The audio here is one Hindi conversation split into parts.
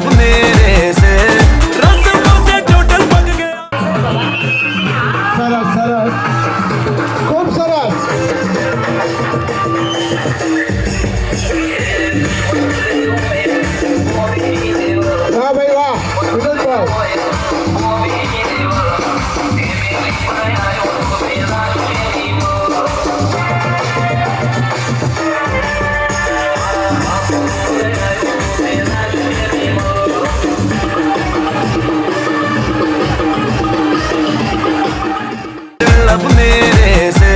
लब मेरे से रस्मों से टोटल पक गया। સરસ સરસ, ખૂબ સરસ. વાહ ભાઈ વાહ, વિનોદભાઈ. लब मेरे से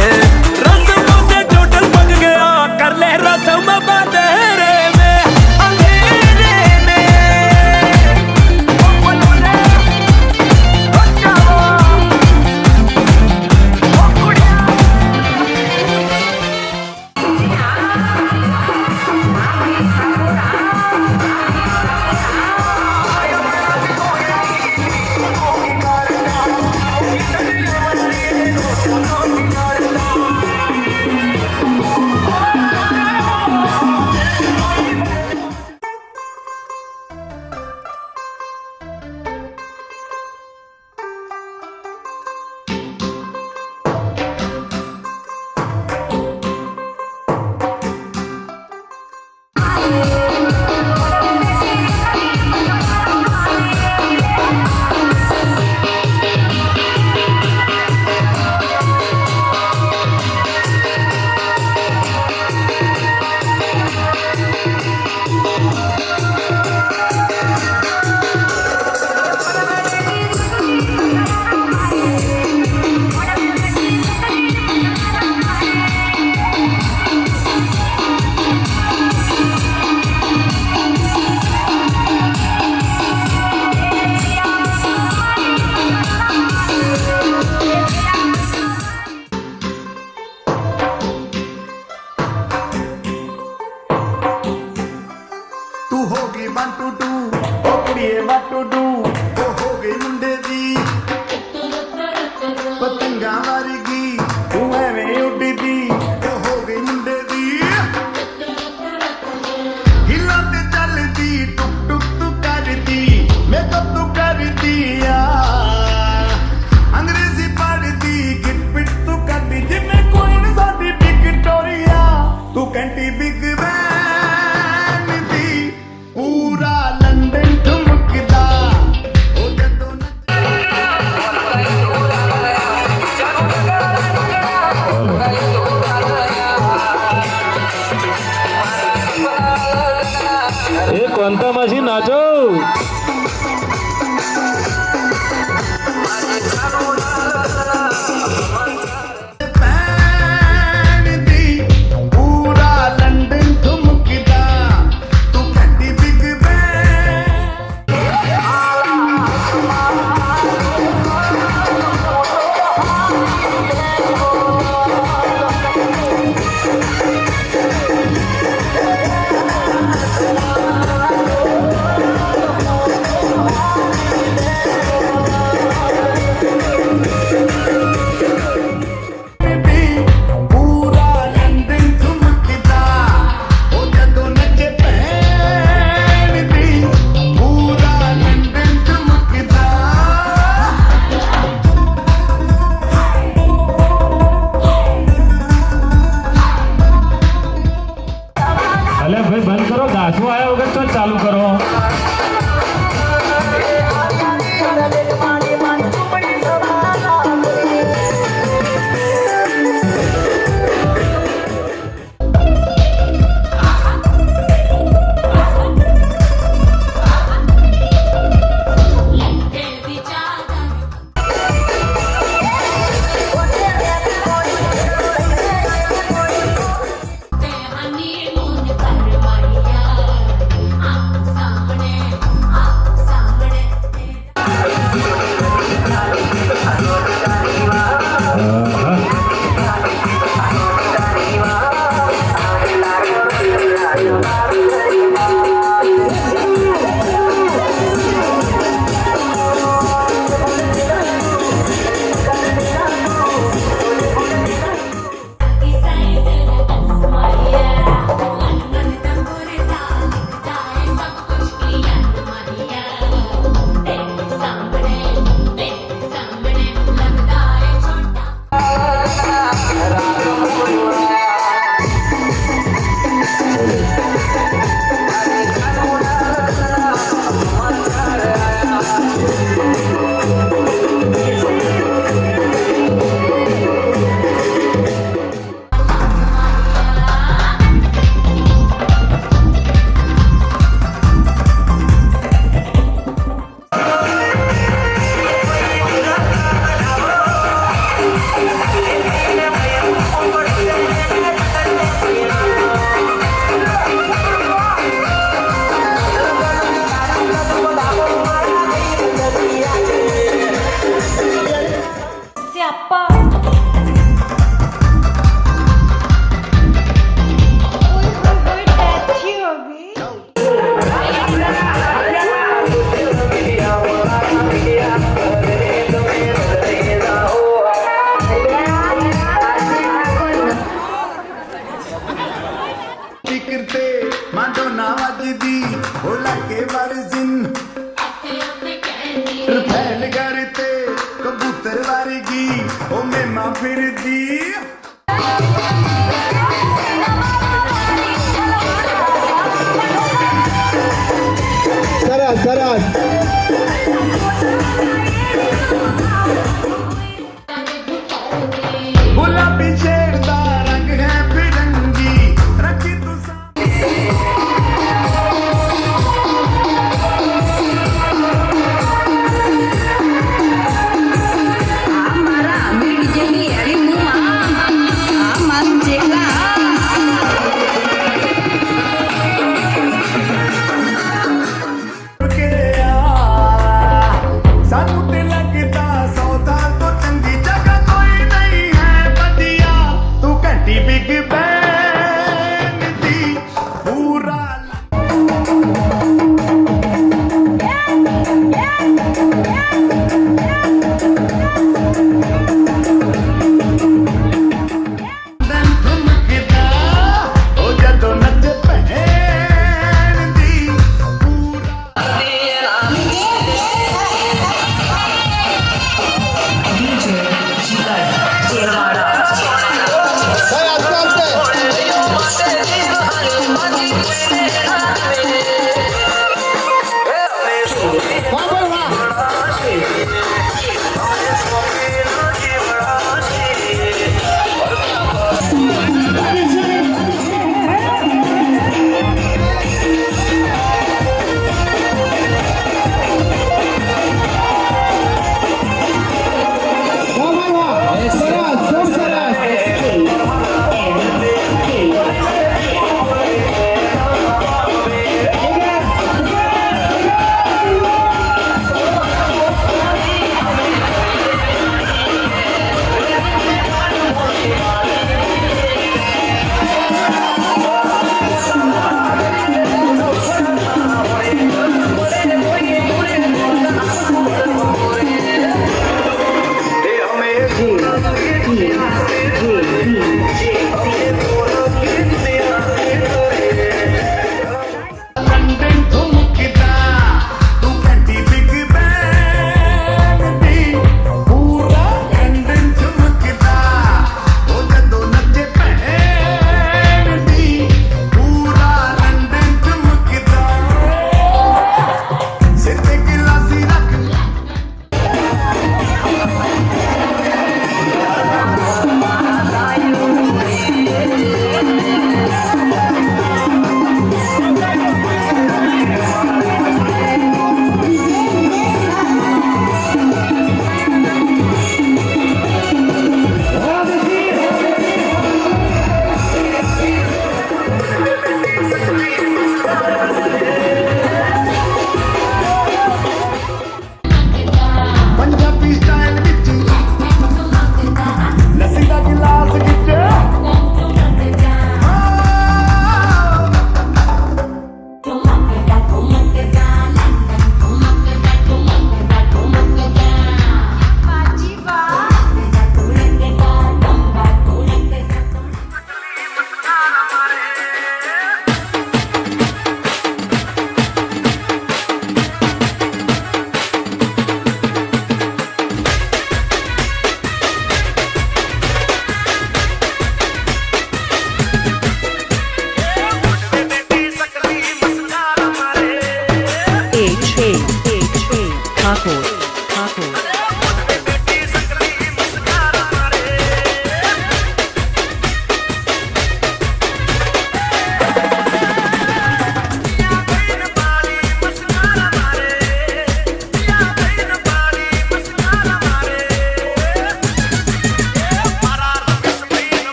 रस्मों से टोटल पक गया। कर ले रस्म बंधेरे में अंधेरे में। तू हो गई 1 2 2 ओ कुड़िए 1 2 2 ओ हो गई मुंडे दी पतंगा मारेगी तू एवें उड़ी दी ओ हो गई मुंडे दी हिलाते चलती टुक टुक तू करती मेकअप तू करती अंग्रेजी पढ़ती गिट पिट तू करती जिम्मे कोई न साथी विक्टोरिया तू कंटी बिग बैन दी पूरा लंदन ठुमकदा ओ जदों એ કોંતા માસી નાચો. बैन दी पूरा लंदन ठुमकदा तू कंटी बिग बैन फिरदी સરસ સરસ गुलाबी शेरदा रंग है फिरंगी रखी तू મારા મીઠ જેવી એવી મુમાં આ મારું જેલા के सानू ते लगता सौदा तो चंगी जगह कोई नहीं है बदिया तू घंटी बिग बैन दी पूरा लंदन ठुमकदा ओ जदों नच पहन दी पूरा ભાઈ આસ્તે આસ્તે વાહ ભાઈ વાહ વાહ ભાઈ વાહ સરસ ખૂબ સરસ लंदन ठुमकदा तू घंटी बिग बैन दी पूरा लंदन ठुमकदा ओ जदों नचे पहन दी पूरा लंदन ठुमकदा सिर ते गिलासी रख पंजाबी स्टाइल विच लस्सी दा गिलास विच Thakur, Thakur.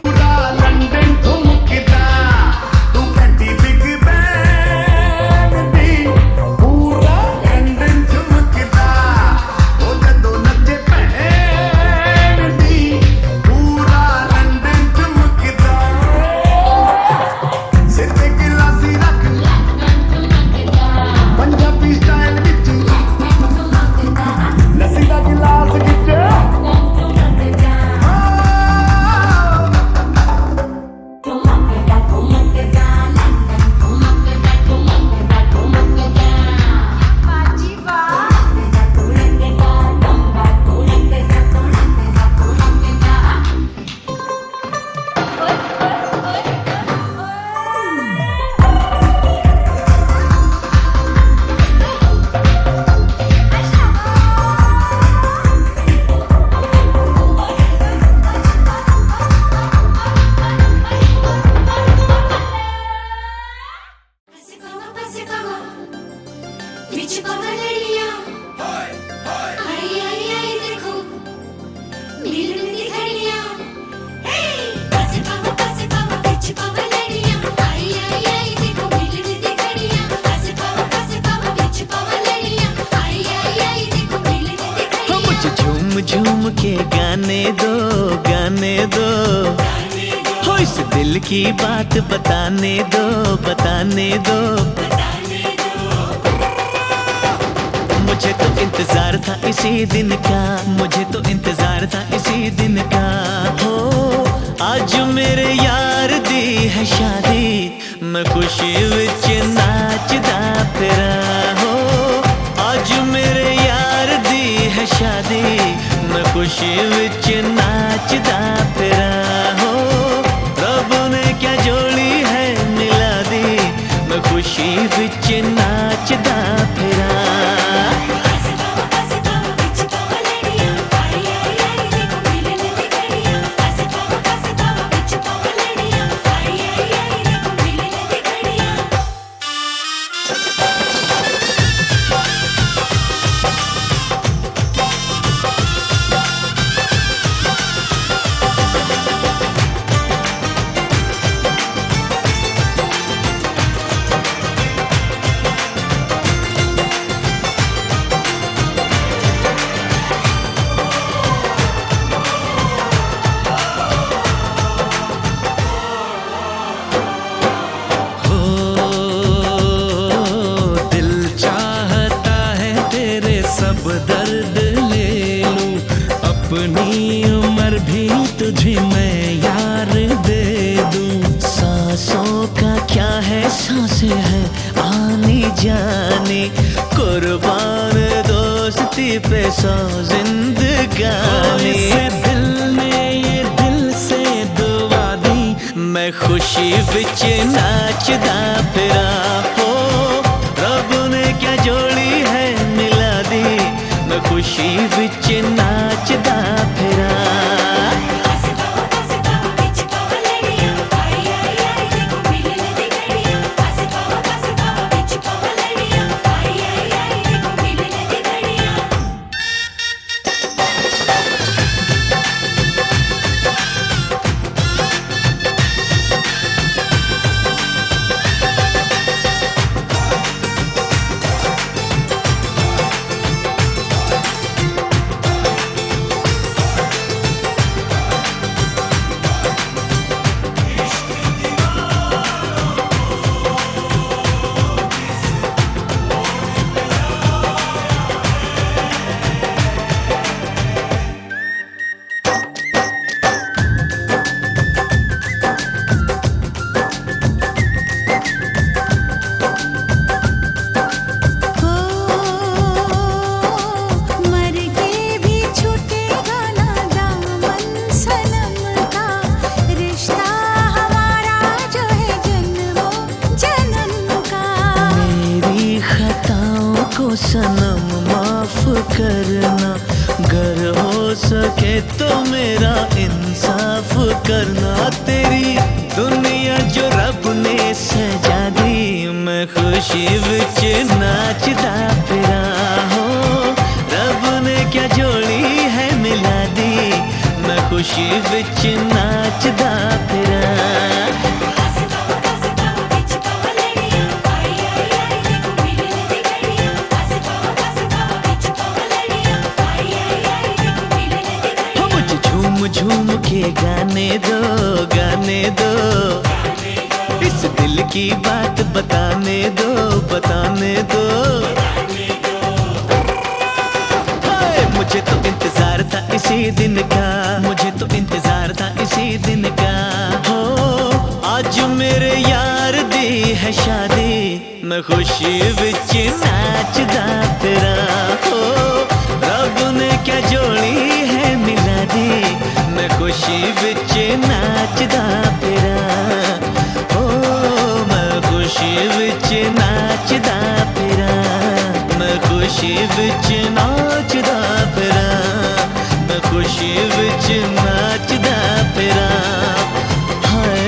पूरा लंदन ठुमकदा तू कहती बिग बैंग दी पूरा लंदन ठुमकदा ओ जदों नचे भैन दी पूरा लंदन ठुमकदा सिर ते गिलासी रख पंजाबी स्टाइल विच लस्सी दा गिलास विच मुझे झूम झूम के गाने दो हो इस दिल की बात बताने दो मुझे तो इंतजार था इसी दिन का हो आज मेरे यार दी है शादी मैं खुशी विच नाचदा फिरा हो आज मेरे यार दी है शादी मैं खुशी विच नाचदा फिरा हो रब ने क्या जोड़ी है मिला दी मैं खुशी विच नाचदा फिरा दर्द ले लूं अपनी उम्र भी तुझे मैं यार दे दूं सांसों का क्या है सांसें है आने जाने कुर्बान दोस्ती पे सौ जिंदगानी दिल ने ये दिल से दुआ दी मैं खुशी विच नाचदा फिरा हो रब ने क्या जोड़ी है मिला दी मैं खुशी विच नाचदा फिरा सनम माफ करना गर हो सके तो मेरा इंसाफ करना तेरी दुनिया जो रब ने सजा दी मैं खुशी विच नाचदा फिरा हो रब ने क्या जोड़ी है खुशी विच नाचदा फिरां। झूम के गाने दो, गाने दो, इस दिल की बात बताने दो, बताने दो। मुझे तो इंतजार था इसी दिन का, मुझे तो इंतजार था इसी दिन का। हो आज मेरे यार दी है शादी, मैं खुशी विच नाचदा फिरां। हो रब ने क्या जोड़ी है मिला दी, मैं खुशी विच नाचदा फिरां। हो मैं खुशी विच नाचदा फिरां, मैं खुशी विच नाचदा फिरां, मैं खुशी विच नाचदा फिरां। हाय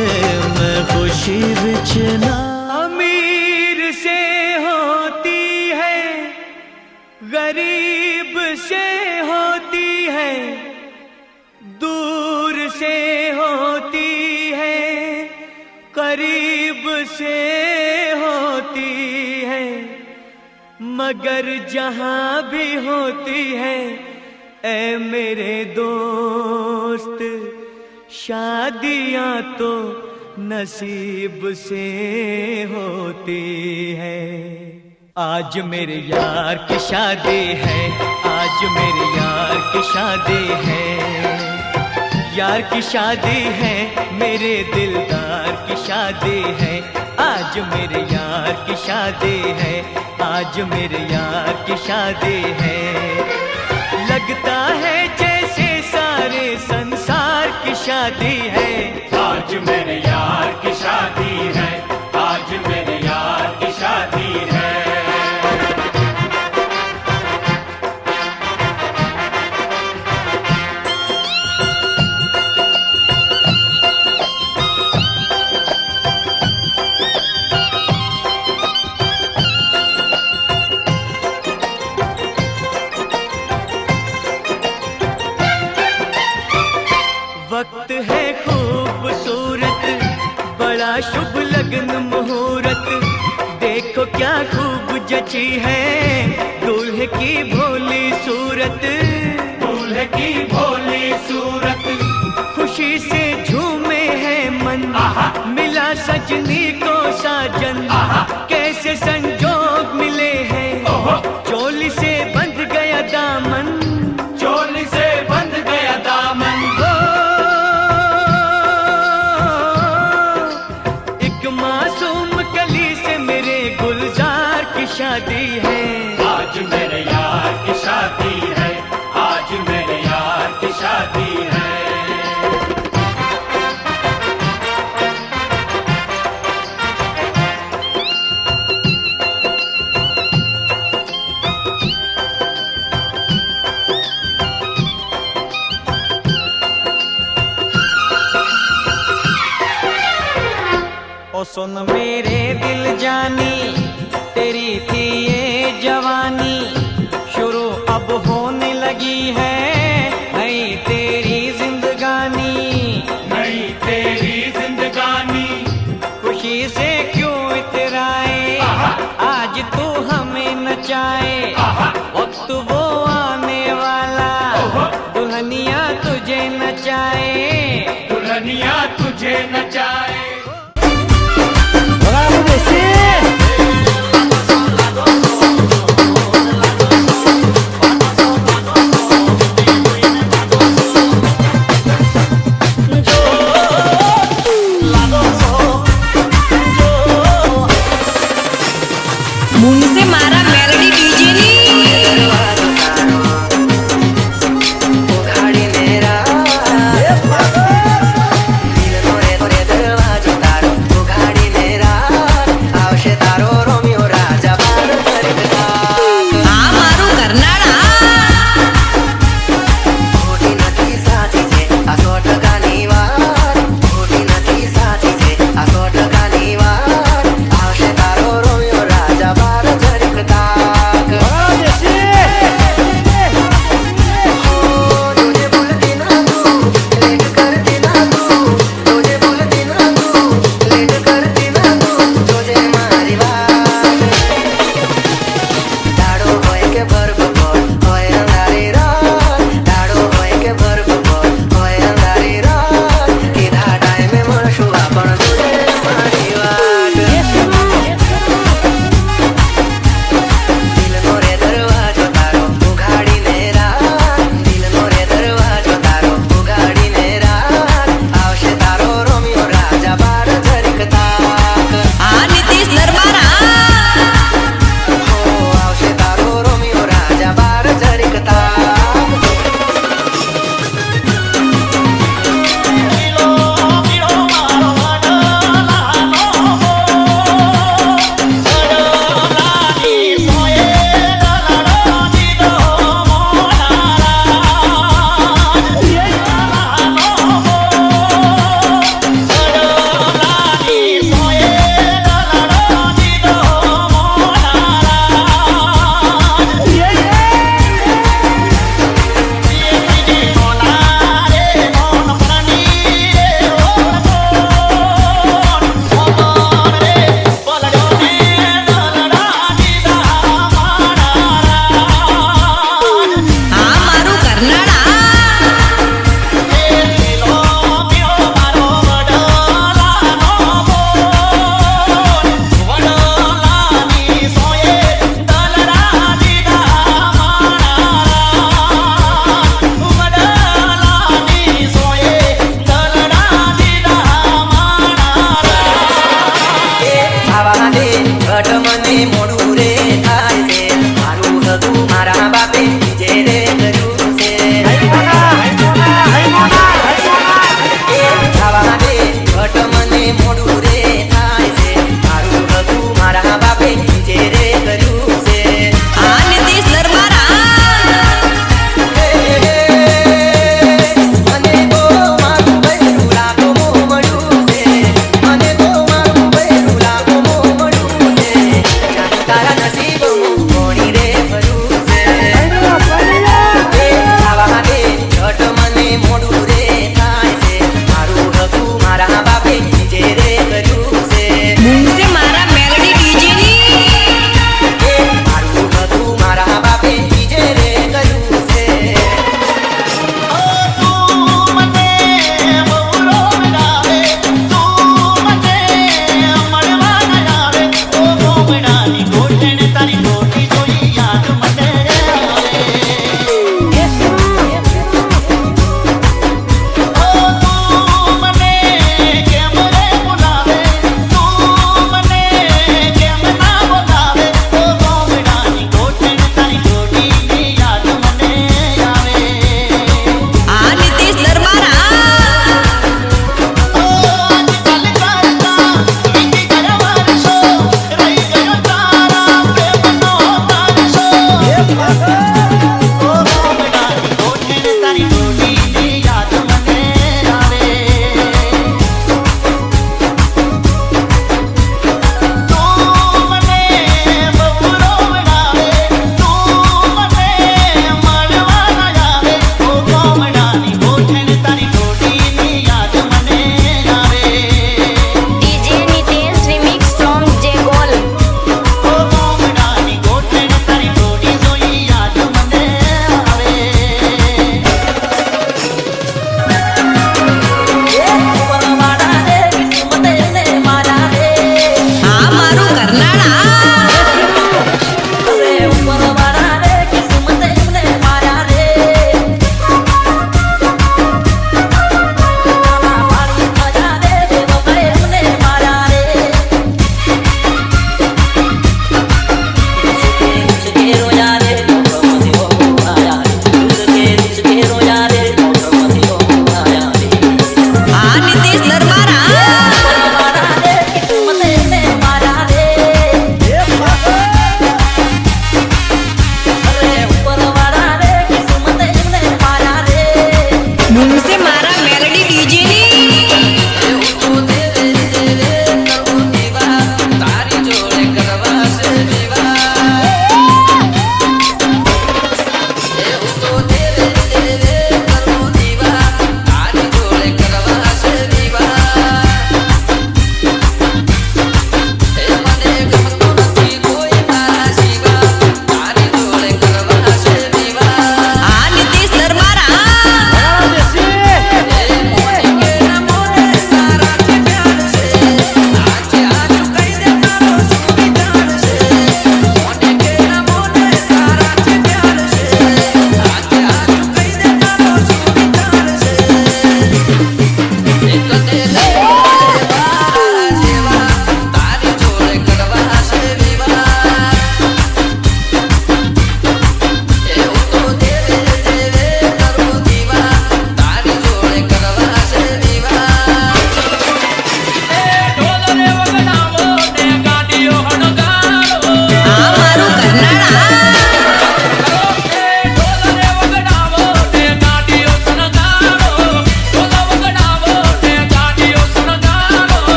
मैं खुशी विच ना। अमीर से होती है, गरीब से होती है, दूर से होती है, करीब से होती है, मगर जहां भी होती है ऐ मेरे दोस्त, शादियां तो नसीब से होती है। आज मेरे यार की शादी है, आज मेरे यार की शादी है, यार की शादी है, मेरे दिलदार की शादी है। आज मेरे यार की शादी है, आज मेरे यार की शादी है। लगता है जैसे सारे संसार की शादी है। आज मेरे यार की शादी है, आज मेरे यार की शादी है। वक्त है खूबसूरत, बड़ा शुभ लगन मुहूर्त, देखो क्या खूब जची है दूल्हे की भोली सूरत, दूल्हे की भोली सूरत। खुशी से झूमे है मन, मिला सजनी को साजन, कैसे संजोग मिले हैं, चोली से बंध गया दामन, चोली से बंध गया दामन। मासूम कली से मेरे गुलजार की शादी है। आज मेरे यार की शादी है, आज मेरे यार की शादी है। ओ सुन मेरे दिल जानी, तेरी थी ये जवानी, शुरू अब होने लगी है नई तेरी जिंदगानी, नई तेरी जिंदगानी। खुशी से क्यों इतराए, आज तू हमें नचाए, वक्त वो आने वाला, दुल्हनिया तुझे नचाए, दुल्हनिया तुझे नचाए। मुंह से मारा मेलोडी डीजे नी। उखाड़ी मेरा दिल तोरे तोरे दरवाजा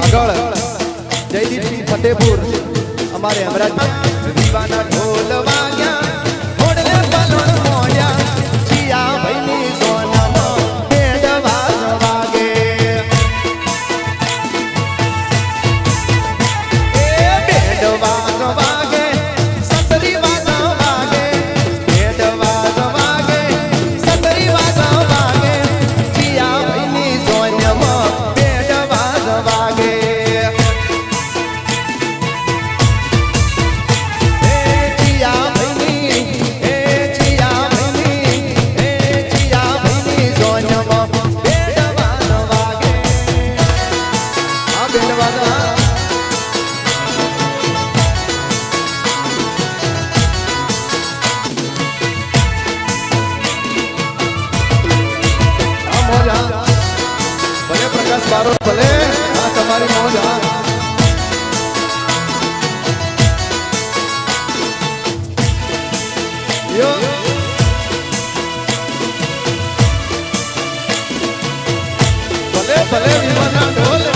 બાગળ જયદીપસિંહ ફતેપુર અમારે અમરાજ દીવાના ઢોલ વાગ્યા ઘોડલે બલોડ મોડ્યા જીયા ભાઈની સોનામાં ભેડ વાગ વાગે એ ભેડ વાગ વાગે સતરી વાગ વાગે ભેડ વાગ વાગે સતરી વાગ વાગે જીયા ભાઈની સોનામાં ભેડ વાગ વાગે ભલે ભલે આ તમારી મોજ યો ભલે ભલે વિમાનના ઢોલ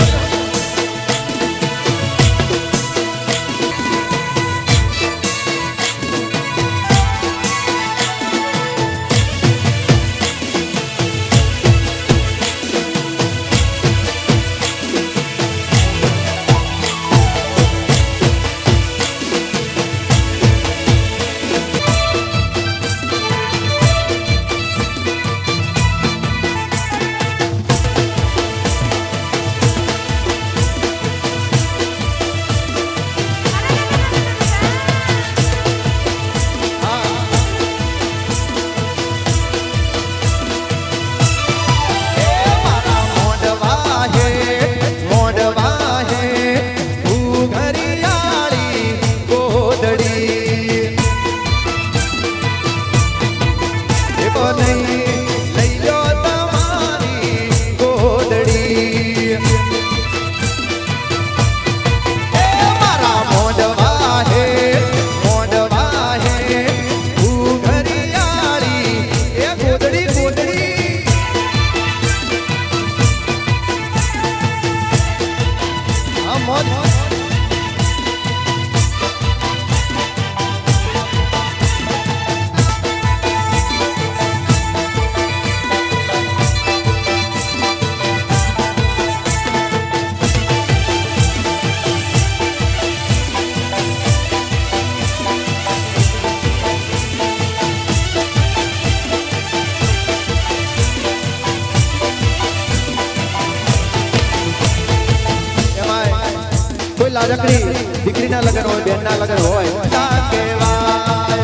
લાજકડી દીકરીના લગ્ન હોય બેનના લગ્ન હોય તા કહેવાય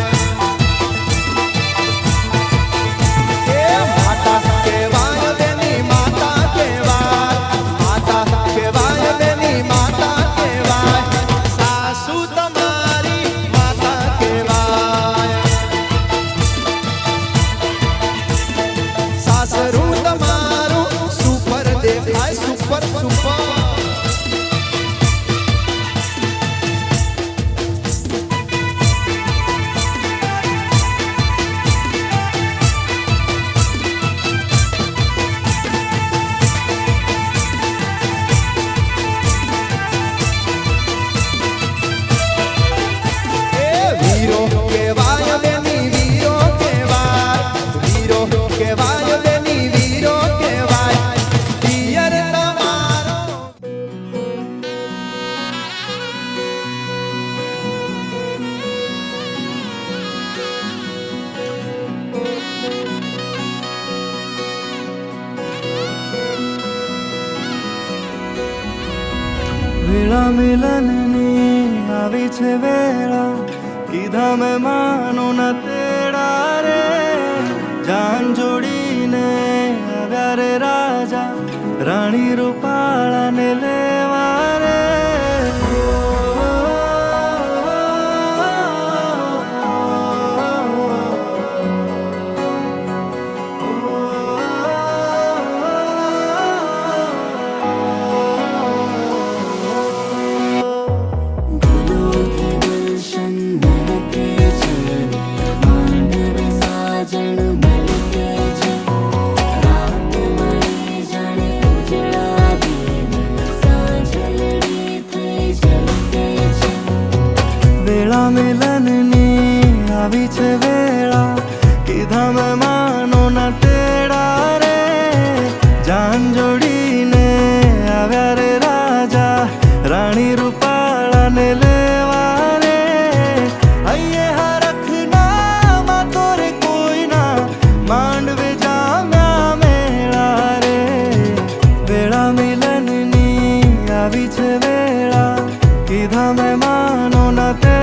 એ માતા કહેવાય બેની માતા કહેવાય માતા કહેવાય બેની માતા કહેવાય સાસુ તમારી માતા કહેવાય સાસરું તમારું સુપર દેખાય સુપર સુપર વેળા મિલનની આવી છે વેળા કીધા મેં માનો ના તેડા રે જાન જોડીને આવ્યા રે રાજા રાણી રૂપાળાને લેવા રે रात मई जाने उजड़ा दिन છે વેળા કીધા મેં માનો ના તેડા રે જાન જોડીને આવ્યા રે રાજા રાણી રૂપાળાને લેવા રે અહીંયા હરખના માં તોરે કોઈના માંડવે જામ્યા મેળા રે વેળા મિલનની આવી છે વેળા કીધા મેં માનો ના તે